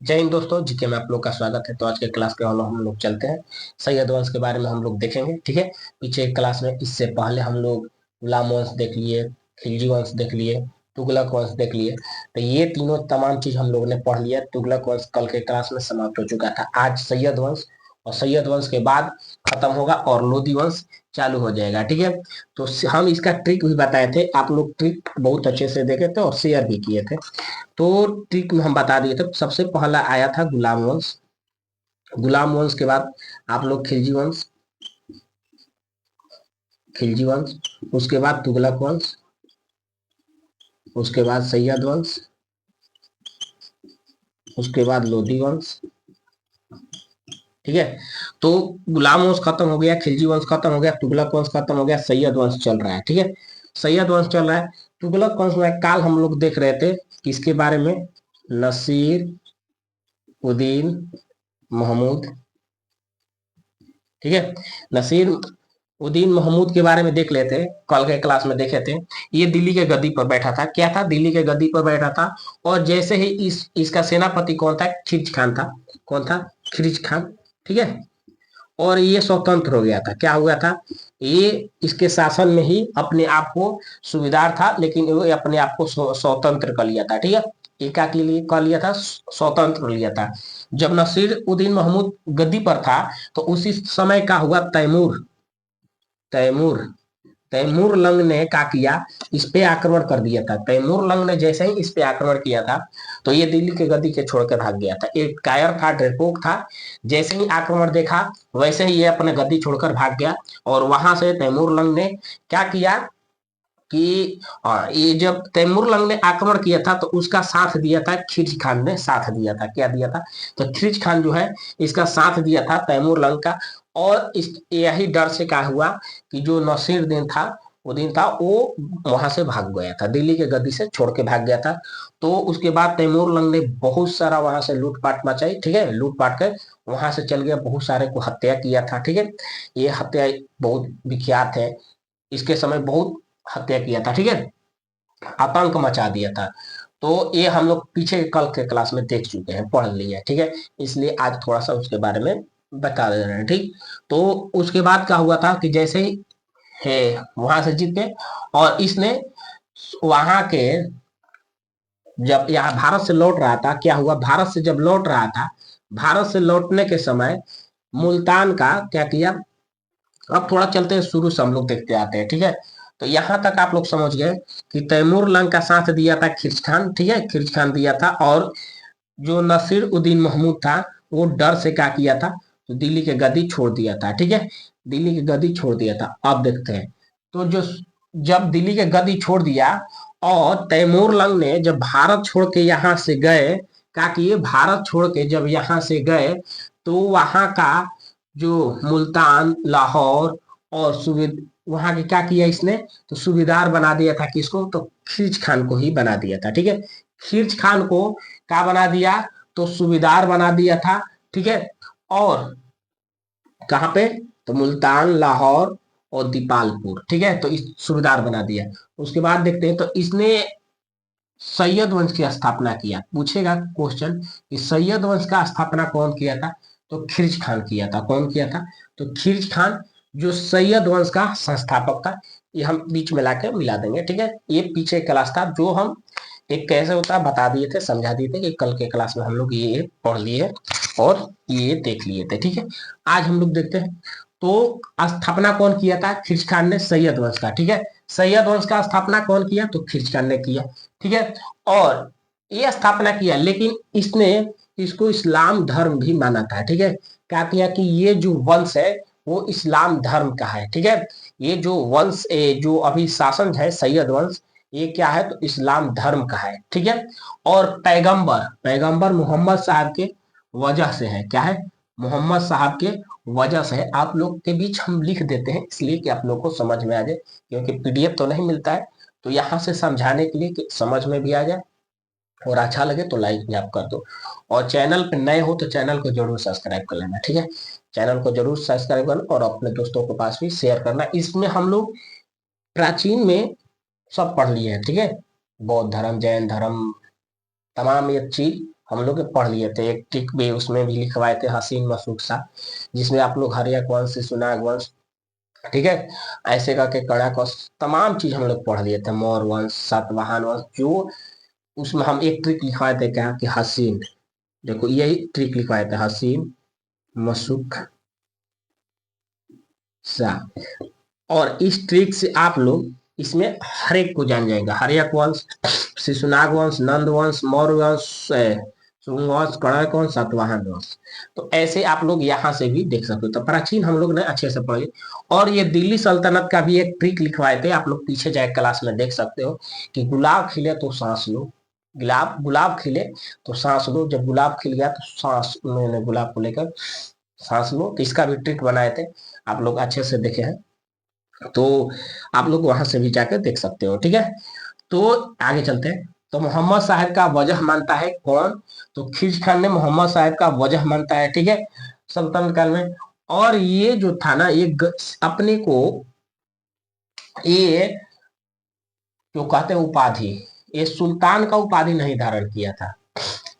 जय हिंद दोस्तों, जीके में आप लोग का स्वागत है। तो आज के क्लास के हम लोग चलते हैं। सैयद वंश के बारे में हम लोग देखेंगे। ठीक है। पीछे एक क्लास में इससे पहले हम लोग गुलाम वंश देख लिए, खिलजी वंश देख लिए, तुगलक वंश देख लिए। तो ये तीनों तमाम चीज हम लोगों ने पढ़ लिया। तुगलक वंश कल के क्लास में समाप्त हो चुका था। आज सैयद वंश, और सैयद वंश के बाद खत्म होगा और लोधी वंश चालू हो जाएगा। ठीक है। तो हम इसका ट्रिक भी बताए थे, आप लोग ट्रिक बहुत अच्छे से देखे थे और शेयर भी किए थे। तो ट्रिक में हम बता दिए थे। सबसे पहला आया था गुलाम वंश। गुलाम वंश के बाद आप लोग खिलजी वंश, खिलजी वंश, उसके बाद तुगलक वंश, उसके बाद सैयद वंश, उसके बाद लोधी वंश। ठीक है। तो गुलाम वंश खत्म हो गया, खिलजी वंश खत्म हो गया, तुगलक वंश खत्म हो गया, सैयद वंश चल रहा है। ठीक है। सैयद वंश चल रहा है। तुगलक वंश में काल हम लोग देख रहे थे किसके बारे में? नसीर उद्दीन महमूद। ठीक है। नसीर उद्दीन महमूद के बारे में देख लेते हैं। कल के क्लास में देखे थे। ये दिल्ली के गद्दी पर बैठा था। क्या था? दिल्ली के गद्दी पर बैठा था। और जैसे ही इसका सेनापति कौन था? खिर्ज खान था। कौन था? खिर्ज खान। ठीक है। और ये स्वतंत्र हो गया था। क्या हुआ था? ये इसके शासन में ही अपने आप को सुविधार था, लेकिन वो अपने आप को स्वतंत्र कर लिया था। ठीक है। ये क्या के लिए कर लिया था? स्वतंत्र लिया था। जब नसीर उद्दीन महमूद गद्दी पर था, तो उसी समय का हुआ तैमूर। तैमूर तैमूर लंग ने क्या किया? इस पे आक्रमण कर दिया था। तैमूर लंग ने जैसे ही इस पे आक्रमण किया था, तो ये दिल्ली के गद्दी के छोड़कर भाग गया था। एक कायर था, डरपोक था। जैसे ही आक्रमण देखा, वैसे ही ये अपने गद्दी छोड़कर भाग गया। और वहां से तैमूर लंग ने क्या किया कि ये जब तैमूर लंग ने आक्रमण किया था, तो उसका साथ दिया था खिर्ज खान ने। साथ दिया था। क्या दिया था? तो खिर्ज खान जो है, इसका साथ दिया था तैमूर लंग का। और इस यही डर से क्या हुआ कि जो नसीर दिन था, वो दिन था, वो वहां से भाग गया था, दिल्ली के गद्दी से छोड़ के भाग गया था। तो उसके बाद तैमूर लंग ने बहुत सारा वहां से लूटपाट मचाई। ठीक है। लूटपाट कर वहां से चल गया, बहुत सारे को हत्या किया था। ठीक है। ये हत्या बहुत विख्यात है। इसके समय बहुत हत्या किया था। ठीक है। आतंक मचा दिया था। तो ये हम लोग पीछे कल के क्लास में देख चुके हैं, पढ़ लिए हैं। ठीक है। इसलिए आज थोड़ा सा उसके बारे में बता दे रहे हैं। ठीक। तो उसके बाद क्या हुआ था कि जैसे ही है वहां से जीत गए, और इसने वहां के, जब यहाँ भारत से लौट रहा था, क्या हुआ? भारत से जब लौट रहा था, भारत से लौटने के समय मुल्तान का क्या किया? अब थोड़ा चलते हैं शुरू से हम लोग देखते आते हैं। ठीक है। तो यहां तक आप लोग समझ गए कि तैमूर लंग का साथ दिया था खिर्ज खान। ठीक है। खिर्ज खान दिया था। और जो नसीर उद्दीन महमूद था, वो डर से क्या किया था? तो दिल्ली के गद्दी छोड़ दिया था। ठीक है। दिल्ली की गद्दी छोड़ दिया था। अब देखते हैं। तो जो जब दिल्ली के गद्दी छोड़ दिया, और तैमूर लंग ने जब भारत छोड़ के यहाँ से गए, क्या किए? भारत छोड़ के जब यहाँ से गए, तो वहां का जो मुल्तान, लाहौर और सुबेद, वहां के क्या किया इसने? तो सूबेदार बना दिया था। किसको? तो खिर्ज खान को ही बना दिया था। ठीक है। खिर्ज खान को क्या बना दिया? तो सूबेदार बना दिया था। ठीक है। और कहाँ पे? तो मुल्तान, लाहौर और दीपालपुर। ठीक है। तो इस सूबेदार बना दिया। उसके बाद देखते हैं। तो इसने सैयद वंश की स्थापना किया। पूछेगा क्वेश्चन कि सैयद वंश का स्थापना कौन किया था? तो खिर्ज खान किया था। कौन किया था? तो खिर्ज खान, जो सैयद वंश का संस्थापक था। ये हम बीच में लाके मिला देंगे। ठीक है। ये पीछे क्लास था, जो हम एक कैसे होता है बता दिए थे, समझा दिए थे कि कल के क्लास में हम लोग ये पढ़ लिए और ये देख लिए थे। ठीक है। आज हम लोग देखते हैं। तो स्थापना कौन किया था? खिर्ज खान ने, सैयद वंश का। ठीक है। सैयद वंश का स्थापना कौन किया? तो खिर्ज खान ने किया। ठीक है। और ये स्थापना किया, लेकिन इसने इसको इस्लाम धर्म भी माना था। ठीक है। क्या किया कि ये जो वंश है, वो इस्लाम धर्म का है। ठीक है। ये जो वंश जो अभी शासन है, सैयद वंश, ये क्या है? तो इस्लाम धर्म का है। ठीक है। और पैगंबर पैगंबर मोहम्मद साहब के वजह से है। क्या है? मोहम्मद साहब के वजह से है। आप लोग के बीच हम लिख देते हैं, इसलिए कि आप लोग को समझ में आ जाए, क्योंकि पीडीएफ तो नहीं मिलता है। तो यहाँ से समझाने के लिए कि समझ में भी आ जाए और अच्छा लगे तो लाइक भी आप कर दो। और चैनल पे नए हो तो चैनल को जरूर सब्सक्राइब कर लेना। ठीक है। चैनल को जरूर सब्सक्राइब करना और अपने दोस्तों के पास भी शेयर करना। इसमें हम लोग प्राचीन में सब पढ़ लिए हैं। ठीक है। बौद्ध धर्म, जैन धर्म, तमाम ये चीज हम लोग पढ़ लिए थे, एक ट्रिक भी उसमें भी लिखवाए थे, हसीन मसूद सा, जिसमें आप लोग हर्यक वंश शिशुनाग वंश, ठीक है, ऐसे करके कड़ाक वंश, तमाम चीज हम लोग पढ़ लिए थे, मौर्य वंश, सातवाहन वंश, जो उसमें हम एक ट्रिक लिखवाए थे क्या कि हसीन, देखो यही ट्रिक लिखवाए थे, हसीन मसूक सा। और इस ट्रिक से आप लोग इसमें हर एक को जान जाएंगे, हर्यक वंश, शिशुनाग वंश, नंद वंश, मौर्य वंश, शुंग वंश, कड़क वंश, सातवाहन वंश। तो ऐसे आप लोग यहाँ से भी देख सकते हो। तो प्राचीन हम लोग ने अच्छे से पढ़े। और ये दिल्ली सल्तनत का भी एक ट्रिक लिखवाए थे, आप लोग पीछे जाए क्लास में देख सकते हो कि गुलाब खिले तो सांस लो, गुलाब गुलाब खिले तो सांस लो, जब गुलाब खिल गया तो सांस, उन्होंने गुलाब को लेकर सांस लो। तो इसका भी ट्रिक बनाए थे, आप लोग अच्छे से देखे हैं, तो आप लोग वहां से भी जाकर देख सकते हो, ठीक है। तो आगे चलते हैं। तो मोहम्मद साहब का वजह मानता है कौन? तो खिज खान ने मोहम्मद साहब का वजह मानता है, ठीक है, सल्तनत काल में। और ये जो था ना, ये अपने को ये जो कहते हैं उपाधि, ये सुल्तान का उपाधि नहीं धारण किया था।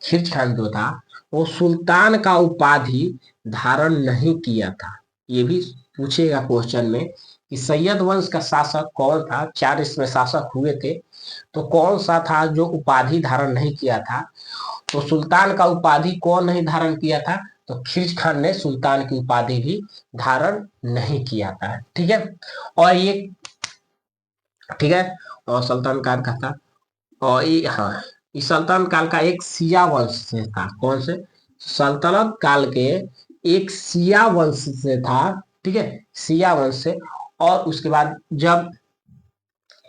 खिज खान जो था वो सुल्तान का उपाधि धारण नहीं किया था। ये भी पूछेगा क्वेश्चन में कि सैयद वंश का शासक कौन था, 4 इसमें शासक हुए थे, तो कौन सा था जो उपाधि धारण नहीं किया था? तो सुल्तान का उपाधि कौन नहीं धारण किया था? तो खिज खान ने सुल्तान की उपाधि भी धारण नहीं किया था, ठीक है। और ये, ठीक है, और सल्तनत काल का था। और ये, हाँ, इस सल्तनत काल का एक सिया वंश से था। कौन से? सल्तनत काल के एक सिया वंश से था, ठीक है, सिया वंश से। और उसके बाद जब,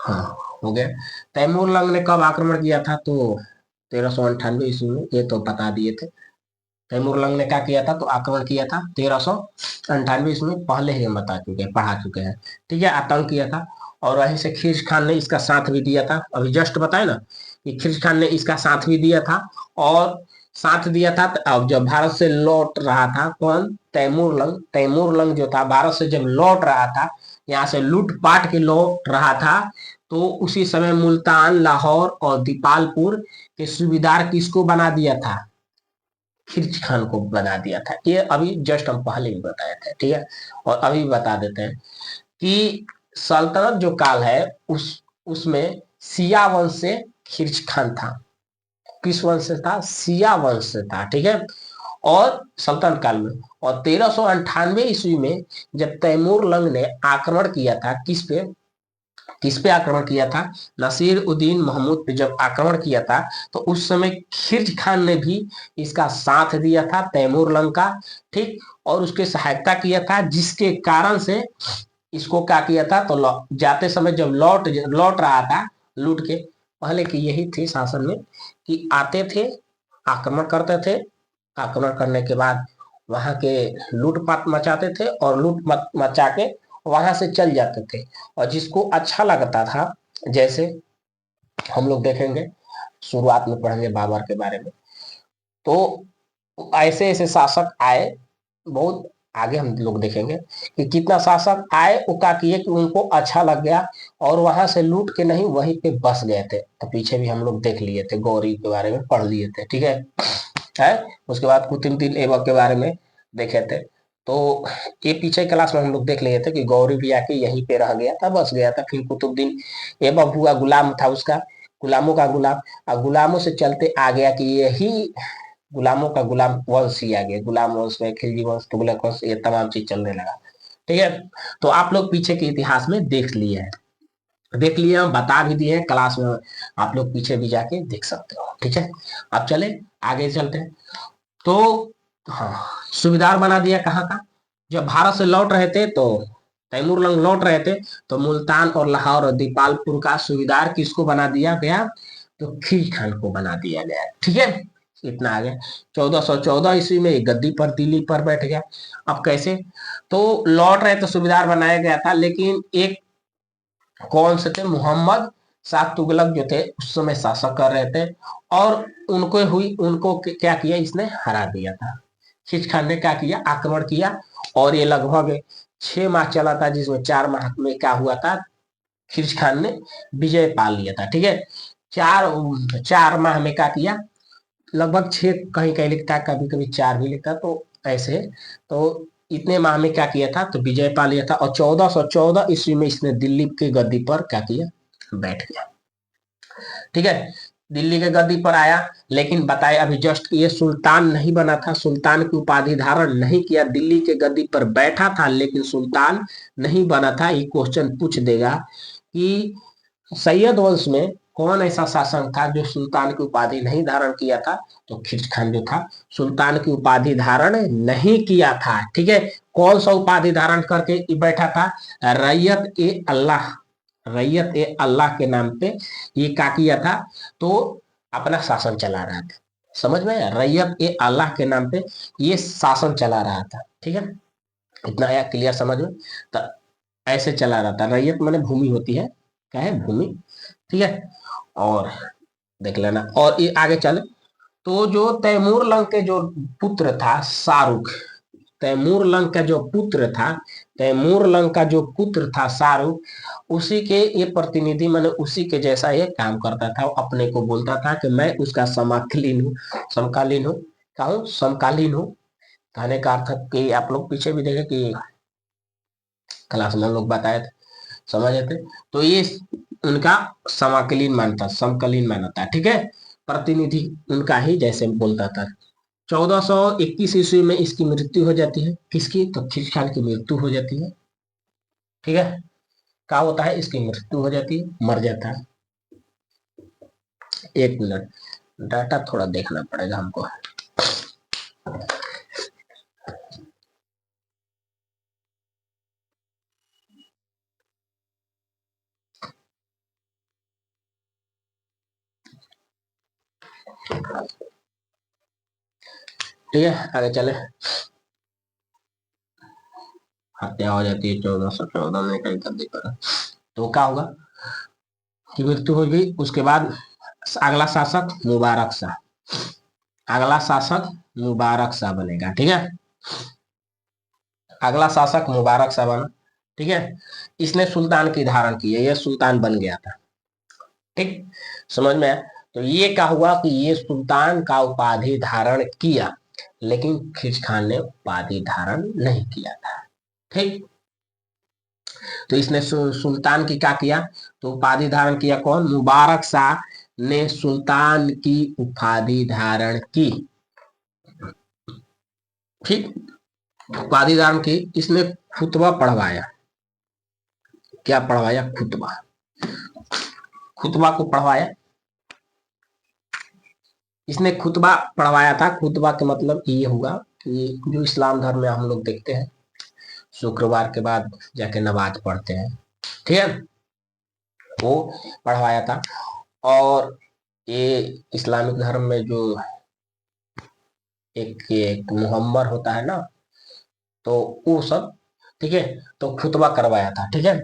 हाँ, हो गया। तैमूर लंग ने कब आक्रमण किया था? तो 1398 ईस्वी में, ये तो बता दिए थे। तैमूर लंग ने क्या किया था? तो आक्रमण किया था 1398 ईस्वी में, पहले ही हम बता चुके हैं, पढ़ा चुके हैं, ठीक है, आतंक किया था। और वहीं से खिज खान ने इसका साथ भी दिया था, अभी जस्ट बताया ना कि खिज खान ने इसका साथ भी दिया था। और साथ दिया था, अब जब भारत से लौट रहा था कौन? तैमूर लंग। तैमूर लंग जो था भारत से जब लौट रहा था, यहाँ से लूट पाट के लौट रहा था, तो उसी समय मुल्तान, लाहौर और दीपालपुर के सूबेदार किसको बना दिया था? खिज खान को बना दिया था। ये अभी जस्ट हम पहले ही बताए थे, ठीक है। और अभी बता देते हैं कि सल्तनत जो काल है उसमें सिया वंश से खिज खान था। किस वंश से था? सिया वंश से था, ठीक है। और सल्तनत काल में, और 1398 ईस्वी में जब तैमूर लंग ने आक्रमण किया था, किस पे आक्रमण किया था? नसीर उद्दीन महमूद पे जब आक्रमण किया था, तो उस समय खिर्ज खान ने भी इसका साथ दिया था, तैमूर लंग का, ठीक, और उसके सहायता किया था, जिसके कारण से इसको क्या किया था? तो जाते समय जब लौट लौट रहा था लूट के, पहले की यही थी शासन में कि आते थे, आक्रमण करते थे, आक्रमण करने के बाद वहां के लूटपाट मचाते थे, और लूट मचा के वहां से चल जाते थे। और जिसको अच्छा लगता था, जैसे हम लोग देखेंगे, शुरुआत में पढ़ेंगे बाबर के बारे में, तो ऐसे ऐसे शासक आए, बहुत आगे हम लोग देखेंगे कि कितना शासक आए, वो क्या किए कि उनको अच्छा लग गया, और वहां से लूट के नहीं वहीं पे बस गए थे। तो पीछे भी हम लोग देख लिए थे, गौरी के बारे में पढ़ लिए थे, ठीक है। उसके बाद कुतुबुद्दीन ऐबक के बारे में देखे थे। तो ये पीछे क्लास में हम लोग देख लिए थे कि गौरी भी आके यहीं पे रह गया था, बस गया था। फिर कुतुबुद्दीन ऐबक हुआ, गुलाम था उसका, गुलामों का गुलाम, और गुलामों से चलते आ गया कि यही गुलामों का गुलाम वंश ही आ गया, गुलाम वंश में खिलजी वंश, तुगलक वंश, ये तमाम चीज चलने लगा, ठीक है। तो आप लोग पीछे के इतिहास में देख लिए हैं, देख लिए, हम बता भी दिए हैं क्लास में, आप लोग पीछे भी जाके देख सकते हो, ठीक है। अब चले आगे चलते हैं। तो हाँ, सूबेदार बना दिया कहाँ का? जब भारत से लौट रहे थे, तो तैमूर लंग लौट रहे थे, तो मुल्तान और लाहौर और दीपालपुर का सूबेदार किसको बना दिया गया? तो खिज खान को बना दिया गया, ठीक है। इतना आ गया। 1414 ईस्वी में गद्दी पर, दिल्ली पर बैठ गया। अब कैसे? तो लौट रहे तो सूबेदार बनाया गया था, लेकिन एक कौन से थे? मोहम्मद शाह तुगलक जो थे उस समय शासक कर रहे थे, और उनको क्या किया? इसने हरा दिया था। खिज खान ने क्या किया? आक्रमण किया, और ये लगभग 6 माह चला था, जिसमें 4 माह में क्या हुआ था? खिज खान ने विजय पा लिया था, ठीक है। चार 4 माह में क्या किया? लगभग 6 कहीं कहीं लिखता है, कभी कभी 4 भी लिखता है, तो ऐसे। तो इतने माह में क्या किया था, तो विजय पा लिया था, और 1414 ईस्वी में इसने दिल्ली की गद्दी पर क्या किया, बैठ गया। ठीक है, दिल्ली के गद्दी पर आया, लेकिन बताए अभी जस्ट ये सुल्तान नहीं बना था, सुल्तान की उपाधि धारण नहीं किया, दिल्ली के गद्दी पर बैठा था लेकिन सुल्तान नहीं बना था। ये क्वेश्चन पूछ देगा कि सैयद वंश में कौन ऐसा शासक था जो सुल्तान की उपाधि नहीं धारण किया था, तो खिच खान जो था सुल्तान की उपाधि धारण नहीं किया था। ठीक है, कौन सा उपाधि धारण करके बैठा था, रैयत ए अल्लाह, रैयत ए अल्लाह के नाम पे ये क्या किया था, तो अपना शासन चला रहा था। समझ में आया, रैयत ए अल्लाह के नाम पे ये शासन चला रहा था। ठीक है, इतना आया क्लियर समझ में। तो ऐसे चला रहा था, रैयत माने भूमि होती है, क्या है, भूमि। ठीक है, और देख लेना, और ये आगे चले तो जो तैमूर लंग के जो पुत्र था शाहरुख, तैमूर लंग का जो पुत्र था, तैमूर लंग का जो पुत्र था शाहरुख, उसी के ये प्रतिनिधि मैंने उसी के जैसा ये काम करता था, अपने को बोलता था कि मैं उसका समकालीन हूँ, समकालीन हूँ, क्या हूँ, समकालीन हूँ। कहने का अर्थ कि आप लोग पीछे भी देखे कि क्लास में हम लोग बताए थे, समझ थे, तो ये उनका समकालीन मानता, समकालीन मानता। ठीक है, प्रतिनिधि उनका ही जैसे बोलता था। 1421 ईस्वी में इसकी मृत्यु हो जाती है, किसकी, तो खिज खान की मृत्यु हो जाती है। ठीक है, क्या होता है, इसकी मृत्यु हो जाती है, मर जाता है। एक मिनट, डाटा थोड़ा देखना पड़ेगा हमको। ठीक है, आगे चले। हत्या हो जाती है 1414 में कहीं गद्दी पर, तो क्या होगा कि मृत्यु हो गई। उसके बाद अगला शासक मुबारक शाह, अगला शासक मुबारक शाह बनेगा। ठीक है, अगला शासक मुबारक शाह बना। ठीक है, इसने सुल्तान की धारण की है, ये सुल्तान बन गया था। ठीक, समझ में आया। तो ये क्या हुआ कि ये सुल्तान का उपाधि धारण किया, लेकिन खिज खान ने उपाधि धारण नहीं किया था। ठीक, तो इसने सुल्तान की क्या किया, तो उपाधि धारण किया, कौन, मुबारक शाह ने सुल्तान की उपाधि धारण की। ठीक, उपाधि धारण की, इसने खुतबा पढ़वाया, क्या पढ़वाया, खुतबा, खुतबा को पढ़वाया, इसने खुतबा पढ़वाया था। खुतबा का मतलब ये हुआ कि जो इस्लाम धर्म में हम लोग देखते हैं, शुक्रवार के बाद जाके नमाज पढ़ते हैं, ठीक है, वो पढ़वाया था। और ये इस्लामिक धर्म में जो एक मुहम्मर होता है ना, तो वो सब, ठीक है, तो खुतबा करवाया था। ठीक है,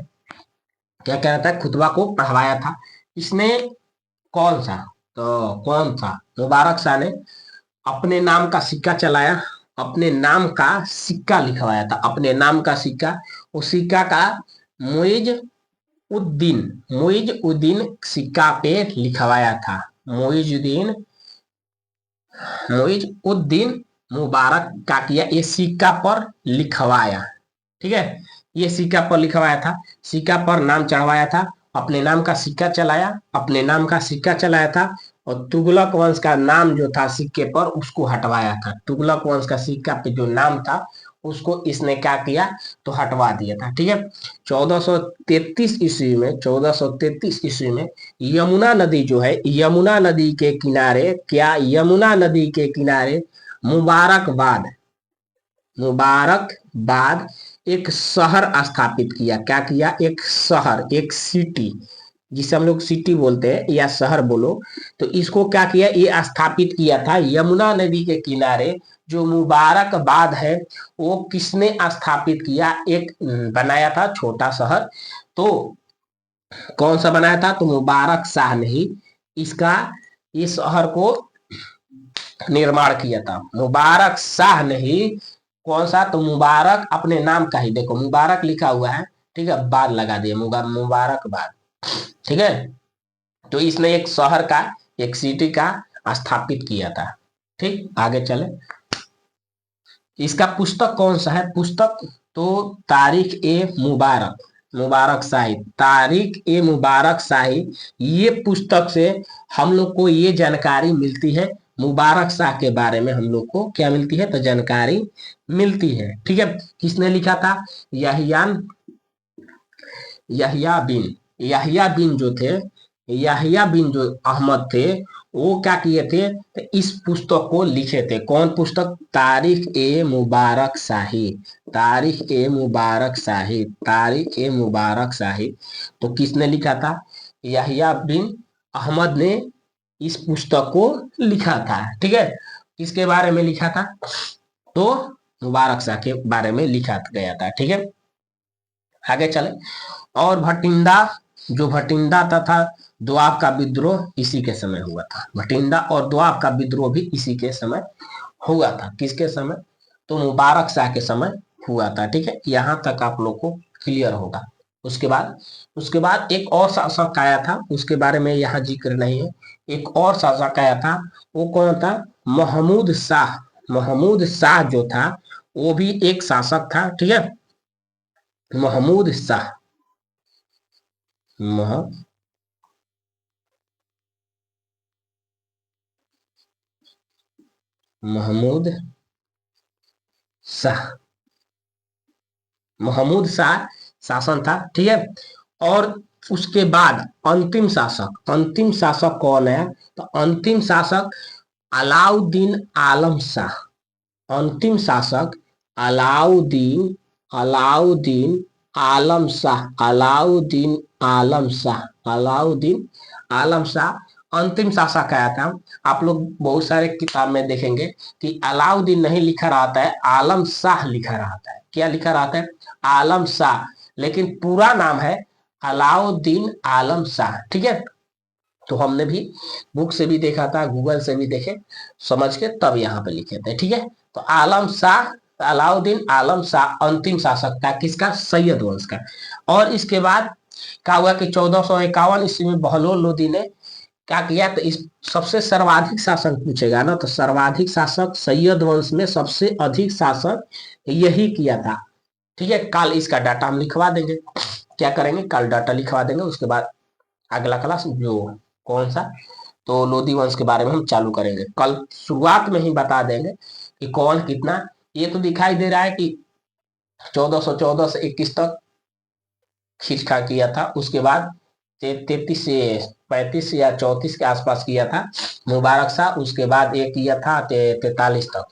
क्या कह रहा था, खुतबा को पढ़वाया था इसने। कौन सा, तो कौन सा, मुबारक शाह ने अपने नाम का सिक्का चलाया, अपने नाम का सिक्का लिखवाया था, अपने नाम का सिक्का। उस सिक्का का मुइज उद्दीन, मुइज उद्दीन सिक्का पे लिखवाया था, मुइजुद्दीन, मुइज उद्दीन मुबारक का किया, ये सिक्का पर लिखवाया। ठीक है, ये सिक्का पर लिखवाया था, सिक्का पर नाम चढ़वाया था, अपने नाम का सिक्का चलाया, अपने नाम का सिक्का चलाया था। और तुगलक वंश का नाम जो था सिक्के पर उसको हटवाया था, तुगलक वंश का सिक्का पे जो नाम था उसको इसने क्या किया, तो हटवा दिया था। ठीक है, 1433 ईस्वी में, 1433 ईस्वी में यमुना नदी जो है, यमुना नदी के किनारे, क्या, यमुना नदी के किनारे मुबारकबाद, मुबारकबाद एक शहर स्थापित किया। क्या किया, एक शहर, एक सिटी, जिसे हम लोग सिटी बोलते हैं या शहर बोलो, तो इसको क्या किया, ये स्थापित किया था यमुना नदी के किनारे। जो मुबारकबाद है वो किसने स्थापित किया, एक बनाया था छोटा शहर, तो कौन सा बनाया था, तो मुबारक शाह ने ही इसका, इस शहर को निर्माण किया था, मुबारक शाह ने ही। कौन सा, तो मुबारक अपने नाम का ही, देखो मुबारक लिखा हुआ है, ठीक है, बाद लगा दिया, मुबारकबाद। ठीक है, तो इसने एक शहर का, एक सिटी का स्थापित किया था। ठीक, आगे चले। इसका पुस्तक कौन सा है? पुस्तक तो तारिक ए मुबारक, मुबारक शाही, तारिक ए मुबारक शाही। ये पुस्तक से हम लोग को ये जानकारी मिलती है, मुबारक शाह के बारे में हम लोग को क्या मिलती है? तो जानकारी मिलती है। ठीक है, किसने लिखा था? यहियान, यहिया बिन, यहिया बिन जो थे, यहिया बिन जो अहमद थे, वो क्या किए थे? तो इस पुस्तक को लिखे थे। कौन पुस्तक? तारिख ए मुबारक शाही, तारिख ए मुबारक शाही, तारिख ए मुबारक शाही। तो किसने लिखा था? यहिया बिन अहमद ने इस पुस्तक को लिखा था। ठीक है, किसके बारे में लिखा था? तो मुबारक शाह के बारे में लिखा गया था। ठीक है, आगे चले। और भटिंडा, जो भटिंडा था दोआब का विद्रोह इसी के समय हुआ था। भटिंडा और दोआब का विद्रोह भी इसी के समय हुआ था। किसके समय? तो मुबारक शाह के समय हुआ था। ठीक है, यहां तक आप लोग को क्लियर होगा। उसके बाद एक और शासक आया था, उसके बारे में यहाँ जिक्र नहीं है। एक और शासक आया था, वो कौन था? महमूद शाह। महमूद शाह जो था वो भी एक शासक था। ठीक है, महमूद शाह, महमूद शाह, महमूद शाह शासन था। ठीक है, और उसके बाद अंतिम शासक कौन है? तो अंतिम शासक अलाउद्दीन आलम शाह। अंतिम शासक अलाउद्दीन, अलाउद्दीन आलम शाह, अलाउद्दीन आलम शाह, अलाउद्दीन आलम शाह अंतिम शासक आया था। आप लोग बहुत सारे किताब में देखेंगे कि अलाउद्दीन नहीं लिखा रहता है, आलम शाह लिखा रहता है। क्या लिखा रहता है? आलम शाह, लेकिन पूरा नाम है अलाउद्दीन आलम शाह। ठीक है, तो हमने भी बुक से भी देखा था, गूगल से भी देखे, समझ के तब यहाँ पे लिखे थे। ठीक है, तो आलम शाह, अलाउद्दीन आलम शाह अंतिम शासक था। किसका? सैयद वंश का। और इसके बाद क्या हुआ कि 1451 ईस्वी में बहलोल लोदी ने क्या किया? तो इस सबसे सर्वाधिक शासक पूछेगा ना, तो सर्वाधिक शासक सैयद वंश में सबसे अधिक शासक यही किया था। ठीक है, कल इसका डाटा हम लिखवा देंगे। क्या करेंगे? कल डाटा लिखवा देंगे, उसके बाद अगला क्लास जो कौन सा, तो लोधी वंश के बारे में हम चालू करेंगे। कल शुरुआत में ही बता देंगे कि कौन कितना। ये तो दिखाई दे रहा है कि 1414 से 21 तक खींचखा किया था। उसके बाद 33 से 35 या 34 के आसपास किया था मुबारक शाह। उसके बाद एक किया था 43 तक।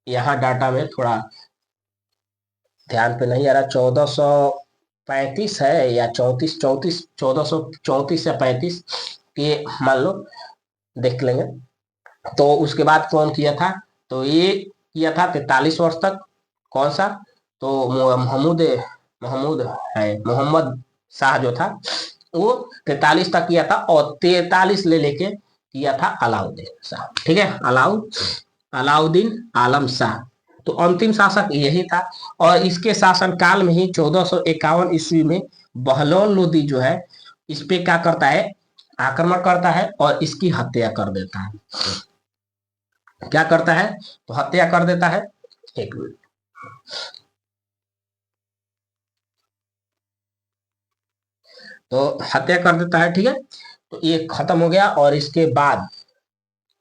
यहाँ डाटा में थोड़ा ध्यान पे नहीं आ रहा, 1435 है या 34, 1434 या 35 के मान लो, देख लेंगे। तो उसके बाद कौन किया था? तो ये किया था 43 वर्ष तक। कौन सा? तो महमूद, महमूद है, मोहम्मद शाह जो था वो 43 तक किया था, और 43 ले लेके किया था अलाउद्दीन शाह। ठीक है, अलाउद्दीन आलम शाह। तो अंतिम शासक यही था। और इसके शासन काल में ही 1451 ईस्वी में बहलोल लोदी जो है इस पे क्या करता है? आक्रमण करता है और इसकी हत्या कर देता है। क्या करता है? तो हत्या कर देता है। एक मिनट, तो हत्या कर देता है। ठीक है, तो ये खत्म हो गया। और इसके बाद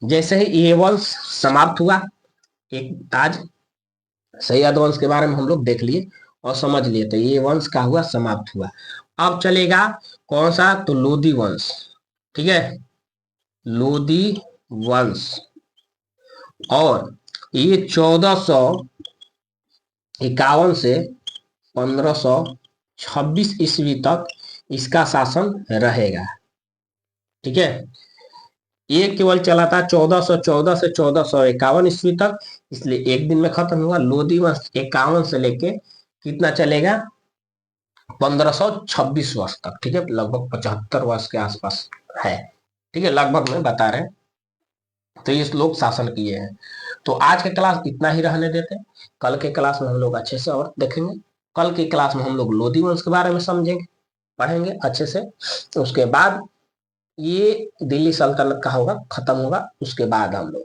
जैसे ही ये वंश समाप्त हुआ, एक आज सैयद वंश के बारे में हम लोग देख लिए और समझ लिए, तो ये वंश का हुआ समाप्त हुआ। अब चलेगा कौन सा? तो लोदी वंश। ठीक है, लोदी वंश। और ये 1451 से 1526 ईस्वी तक इसका शासन रहेगा। ठीक है, ये केवल चला था 1414 से 1451 ईस्वी तक, इसलिए एक दिन में खत्म हुआ। लोदी वंश 51 से लेके कितना चलेगा? 1526 वर्ष तक। ठीक है, लगभग 75 वर्ष के आसपास है। ठीक है, लगभग में बता रहे हैं। तो ये लोग शासन किए हैं। तो आज के क्लास इतना ही रहने देते हैं। कल के क्लास में हम लोग अच्छे से और देखेंगे। कल की क्लास में हम लोग लोधी वंश के बारे में समझेंगे, पढ़ेंगे अच्छे से। उसके बाद ये दिल्ली सल्तनत का होगा, खत्म होगा। उसके बाद हम लोग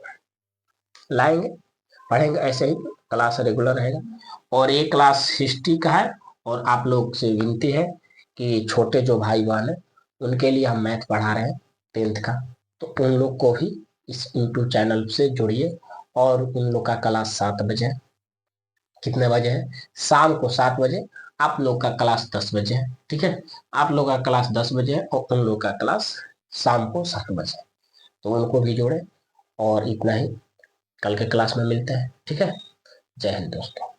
लाएंगे, पढ़ेंगे, ऐसे ही क्लास रेगुलर रहेगा। और ये क्लास हिस्ट्री का है, और आप लोग से विनती है कि छोटे जो भाई बहन है उनके लिए हम मैथ पढ़ा रहे हैं 10th का, तो उन लोग को भी इस यूट्यूब चैनल से जुड़िए। और उन लोग का क्लास 7 बजे है। कितने बजे है? शाम को 7 बजे। आप लोग का क्लास 10 बजे है, ठीक है। आप लोग का क्लास 10 बजे है और उन लोग का क्लास शाम को 7 बजे, तो उनको भी जोड़े। और इतना ही, कल के क्लास में मिलते हैं, ठीक है। जय हिंद दोस्तों।